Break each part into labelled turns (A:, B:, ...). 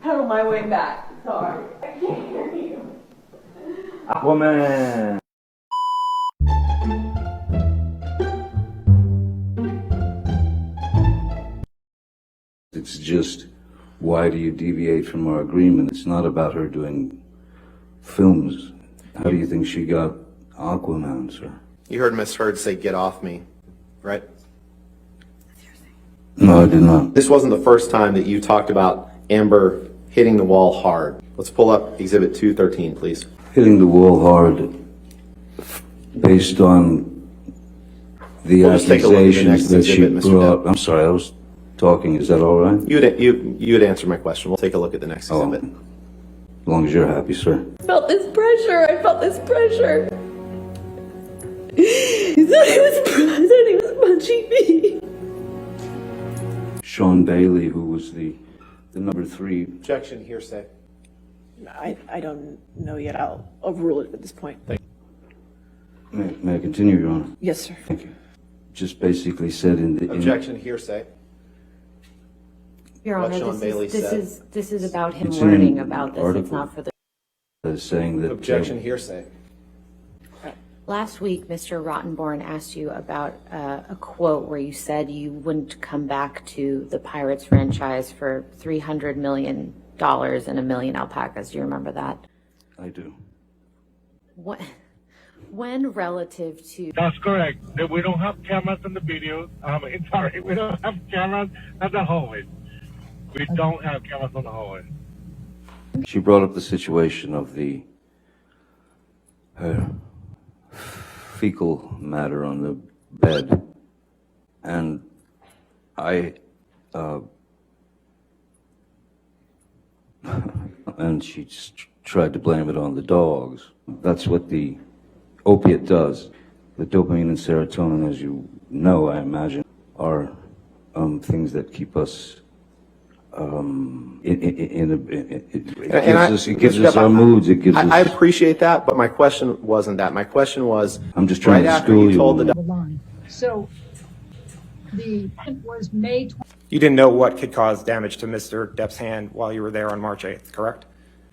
A: pedal my way back. Sorry. I can't hear you.
B: Aquaman! It's just, why do you deviate from our agreement? It's not about her doing films. How do you think she got Aquaman, sir?
C: You heard Miss Heard say, "Get off me," right?
B: No, I did not.
C: This wasn't the first time that you talked about Amber hitting the wall hard. Let's pull up Exhibit 213, please.
B: Hitting the wall hard, based on the
C: We'll just take a look at the
B: accusations
C: next
B: that she
C: exhibit, Mr.
B: brought.
C: Depp.
B: I'm sorry, I was talking. Is that all right?
C: You had answered my question. We'll take a look at the next exhibit.
B: As long as you're happy, sir.
A: I felt this pressure. He thought he was punching me.
B: Sean Bailey, who was the number 3.
C: Objection, hearsay.
A: I don't know yet. I'll overrule it at this point.
B: May I continue, Your Honor?
A: Yes, sir.
B: Thank you. Just basically said in the...
C: Objection, hearsay.
D: Your
C: What
D: Honor,
C: Sean Bailey said.
D: this is about him
B: It's in
D: learning
B: an
D: about this.
B: article.
D: It's not for the.
B: saying that...
C: Objection, hearsay.
D: Last week, Mr. Rottenborn asked you about a quote where you said you wouldn't come back to the Pirates franchise for $300 million and a million alpacas. Do you remember that?
B: I do.
D: What? When relative to...
E: That's correct. We don't have cameras in the videos. Sorry, we don't have cameras at the hallway. We don't have cameras on the hallway.
B: She brought up the situation of her fecal matter on the bed, and and she just tried to blame it on the dogs. That's what the opiate does. The dopamine and serotonin, as you know, I imagine, are things that keep us it gives us our moods. It gives us.
C: I appreciate that, but my question wasn't that. My question was,
B: I'm just trying
C: right
B: to
C: after
B: school
C: you told
B: you.
C: the
F: line. So the was May 20.
G: You didn't know what could cause damage to Mr. Depp's hand while you were there on March 8th, correct?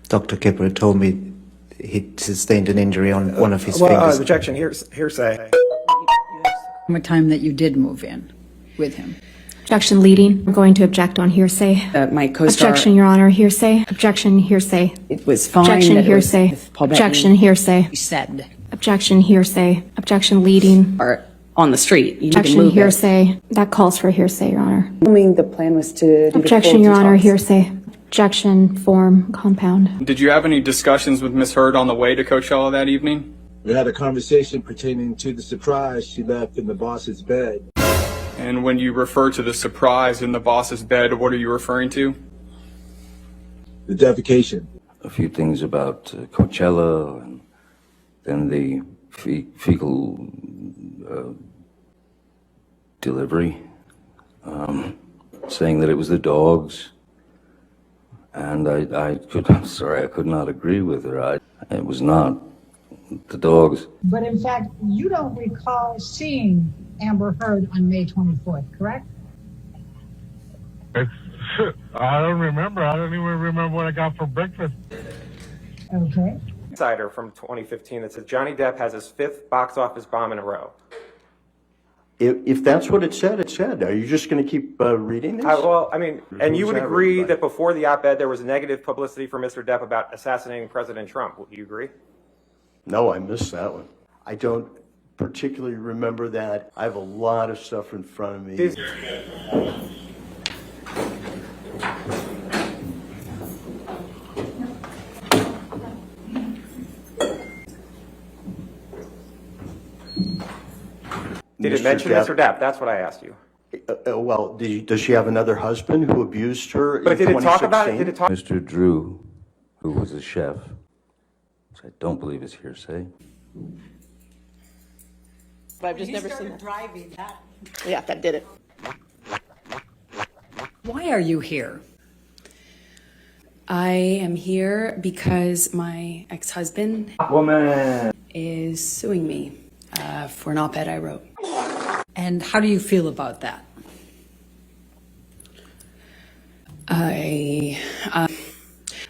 H: Dr. Kipper told me he'd sustained an injury on one of his fingers.
G: Objection, hearsay.
F: What time that you did move in with him?
I: Objection leading. I'm going to object on hearsay.
F: My co-star.
I: Objection, Your Honor. Hearsay. Objection, hearsay.
F: It was fine.
I: Objection,
F: that it was
I: hearsay.
F: with Paul
I: Objection,
F: Bettany.
I: hearsay.
F: You said.
I: Objection, hearsay. Objection leading.
F: Or on the street. You need to
I: Objection,
F: move it.
I: hearsay. That calls for hearsay, Your Honor.
F: Assuming the plan was to do
I: Objection,
F: the
I: Your Honor.
F: detox.
I: Hearsay. Objection, form, compound.
J: Did you have any discussions with Miss Heard on the way to Coachella that evening?
K: We had a conversation pertaining to the surprise she left in the boss's bed.
J: And when you refer to the surprise in the boss's bed, what are you referring to?
K: The defecation.
B: A few things about Coachella, and then the fecal delivery, saying that it was the dogs. And I could not agree with her. It was not the dogs.
L: But in fact, you don't recall seeing Amber Heard on May 24th, correct?
E: I don't remember. I don't even remember what I got for breakfast.
L: Okay.
G: Insider from 2015 that says Johnny Depp has his 5th box office bomb in a row.
M: If that's what it said, it said. Are you just going to keep reading this?
G: Well, I mean, and you would
M: Who's
G: agree
M: everybody?
G: that before the op-ed there was negative publicity for Mr. Depp about assassinating President Trump. Would you agree?
M: No, I missed that one. I don't particularly remember that. I have a lot of stuff in front of me.
G: Did it mention Mr. Depp? That's what I asked you.
M: Well, does she have another husband who abused her
G: But
M: in
G: did it talk about it?
M: 2016?
G: Did it talk?
B: Mr. Drew, who was a chef, which I don't believe is hearsay.
A: But I've just never seen that. Driving that. Yeah, that did it.
F: Why are you here? I am here because my ex-husband is suing me for an op-ed I wrote. And how do you feel about that?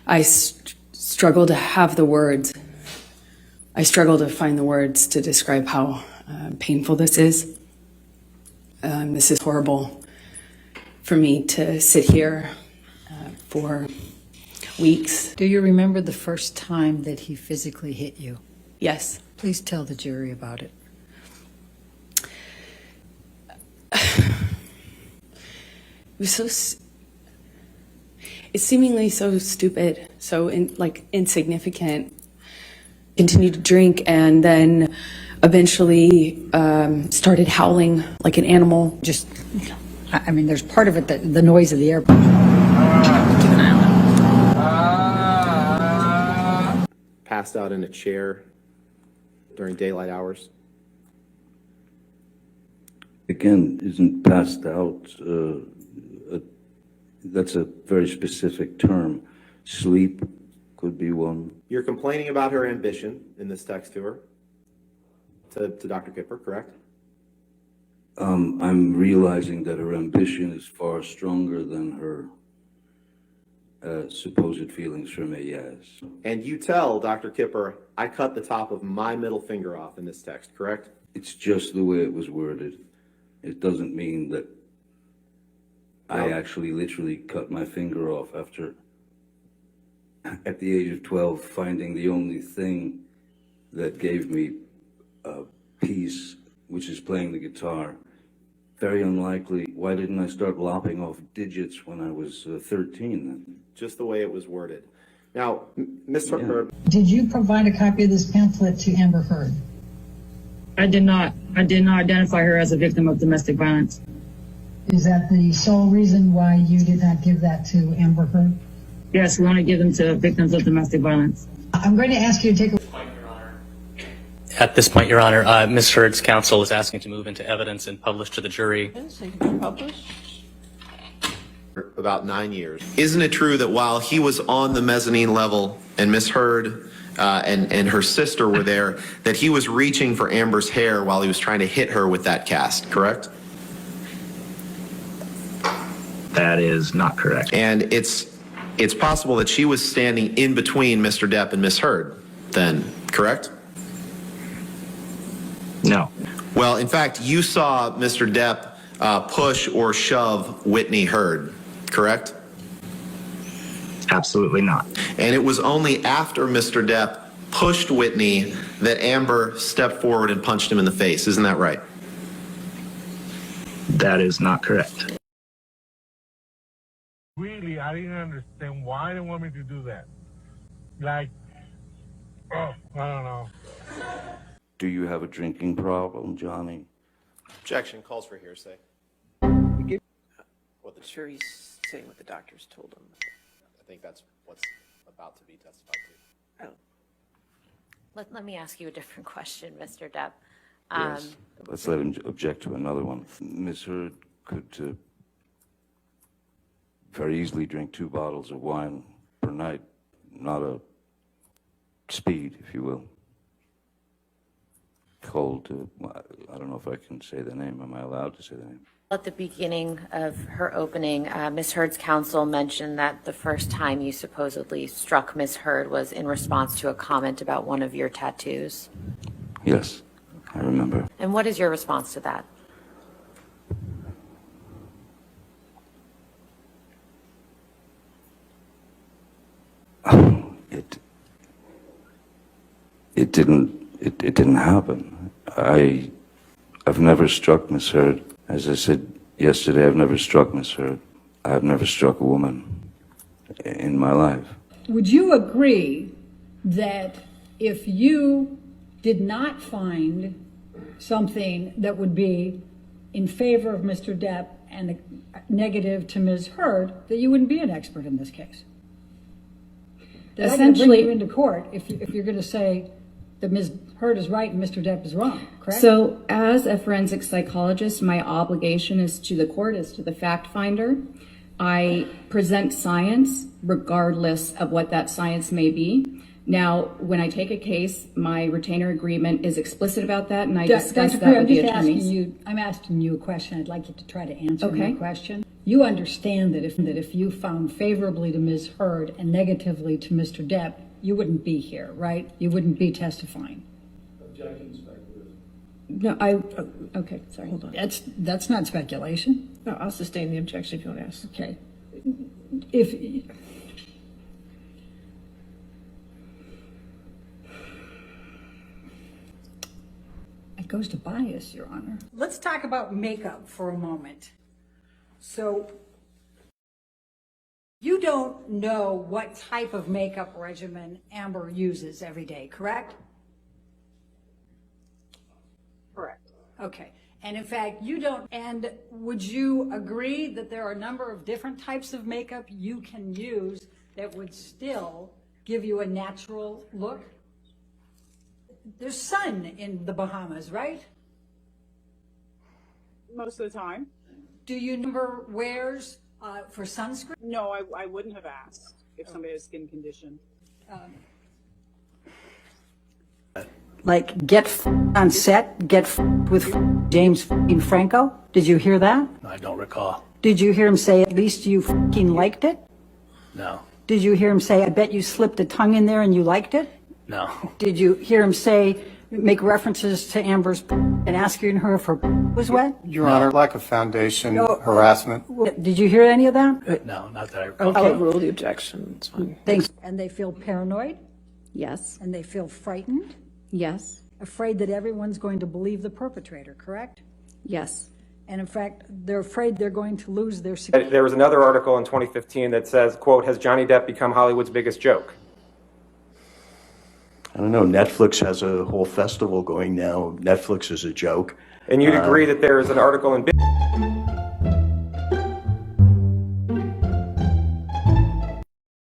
F: I struggle to have the words. I struggle to find the words to describe how painful this is. This is horrible for me to sit here for weeks.
N: Do you remember the first time that he physically hit you?
F: Yes.
N: Please tell the jury about it.
F: It was so. It's seemingly so stupid, so insignificant. Continued to drink, and then eventually started howling like an animal.
N: Just, I mean, there's part of it that the noise of the airport.
C: Passed out in a chair during daylight hours.
B: Again, isn't passed out, that's a very specific term. Sleep could be one.
C: You're complaining about her ambition in this text to her, to Dr. Kipper, correct?
B: I'm realizing that her ambition is far stronger than her supposed feelings for me, yes.
C: And you tell Dr. Kipper, I cut the top of my middle finger off in this text, correct?
B: It's just the way it was worded. It doesn't mean that I actually literally cut my finger off after, at the age of 12, finding the only thing that gave me peace, which is playing the guitar. Very unlikely. Why didn't I start lopping off digits when I was 13 then?
C: Just the way it was worded. Now, Mr. Heard.
L: Did you provide a copy of this pamphlet to Amber Heard?
O: I did not. I did not identify her as a victim of domestic violence.
L: Is that the sole reason why you did not give that to Amber Heard?
O: Yes, we only give them to victims of domestic violence.
L: I'm going to ask you to take a...
P: At this point, Your Honor, Ms. Heard's counsel is asking to move into evidence and publish to the jury.
C: About 9 years. Isn't it true that while he was on the mezzanine level and Miss Heard and her sister were there, that he was reaching for Amber's hair while he was trying to hit her with that cast, correct?
P: That is not correct.
C: And it's possible that she was standing in between Mr. Depp and Miss Heard then, correct?
P: No.
C: Well, in fact, you saw Mr. Depp push or shove Whitney Heard, correct?
P: Absolutely not.
C: And it was only after Mr. Depp pushed Whitney that Amber stepped forward and punched him in the face. Isn't that right?
P: That is not correct.
E: Really, I didn't understand why they want me to do that. Like, oh, I don't know.
B: Do you have a drinking problem, Johnny?
C: Objection calls for hearsay.
A: Sure, he's saying what the doctors told him.
C: I think that's what's about to be testified to.
A: Oh.
D: Let me ask you a different question, Mr. Depp.
B: Yes. Let's let him object to another one. Ms. Heard could very easily drink 2 bottles of wine per night, not a speed, if you will. Called, I don't know if I can say the name. Am I allowed to say the name?
D: At the beginning of her opening, Ms. Heard's counsel mentioned that the first time you supposedly struck Ms. Heard was in response to a comment about one of your tattoos.
B: Yes, I remember.
D: And what is your response to that?
B: It didn't happen. I've never struck Miss Heard. As I said yesterday, I've never struck Miss Heard. I've never struck a woman in my life.
Q: Would you agree that if you did not find something that would be in favor of Mr. Depp and negative to Ms. Heard, that you wouldn't be an expert in this case? Essentially, bring you into court if you're going to say that Ms. Heard is right and Mr. Depp is wrong, correct?
I: So as a forensic psychologist, my obligation is to the court, is to the fact finder. I present science regardless of what that science may be. Now, when I take a case, my retainer agreement is explicit about that, and I discuss that with the attorneys.
Q: I'm asking you a question. I'd like you to try to answer my question. You understand that if you found favorably to Ms. Heard and negatively to Mr. Depp, you wouldn't be here, right? You wouldn't be testifying.
R: Objection, speculative.
Q: No, okay, sorry. Hold on. That's not speculation.
A: No, I'll sustain the objection if you want to ask.
Q: Okay. If it goes to bias, Your Honor.
N: Let's talk about makeup for a moment. So you don't know what type of makeup regimen Amber uses every day, correct?
S: Correct.
N: Okay. And in fact, you don't, and would you agree that there are a number of different types of makeup you can use that would still give you a natural look? There's sun in the Bahamas, right?
S: Most of the time.
N: Do you number wears for sunscreen?
S: No, I wouldn't have asked if somebody has skin condition.
N: Like get on set, get with James Franco? Did you hear that?
P: I don't recall.
N: Did you hear him say at least you liked it?
P: No.
N: Did you hear him say I bet you slipped a tongue in there and you liked it?
P: No.
N: Did you hear him say make references to Amber's and asking her if her was wet?
R: Your Honor, lack of foundation, harassment.
N: Did you hear any of that?
P: No, not that I recall.
A: I'll overrule the objection. It's fine.
N: Thanks. And they feel paranoid?
D: Yes.
N: And they feel frightened?
D: Yes.
N: Afraid that everyone's going to believe the perpetrator, correct?
D: Yes.
N: And in fact, they're afraid they're going to lose their security.
G: There was another article in 2015 that says, quote, has Johnny Depp become Hollywood's biggest joke?
M: I don't know. Netflix has a whole festival going now. Netflix is a joke.
G: And you'd agree that there is an article in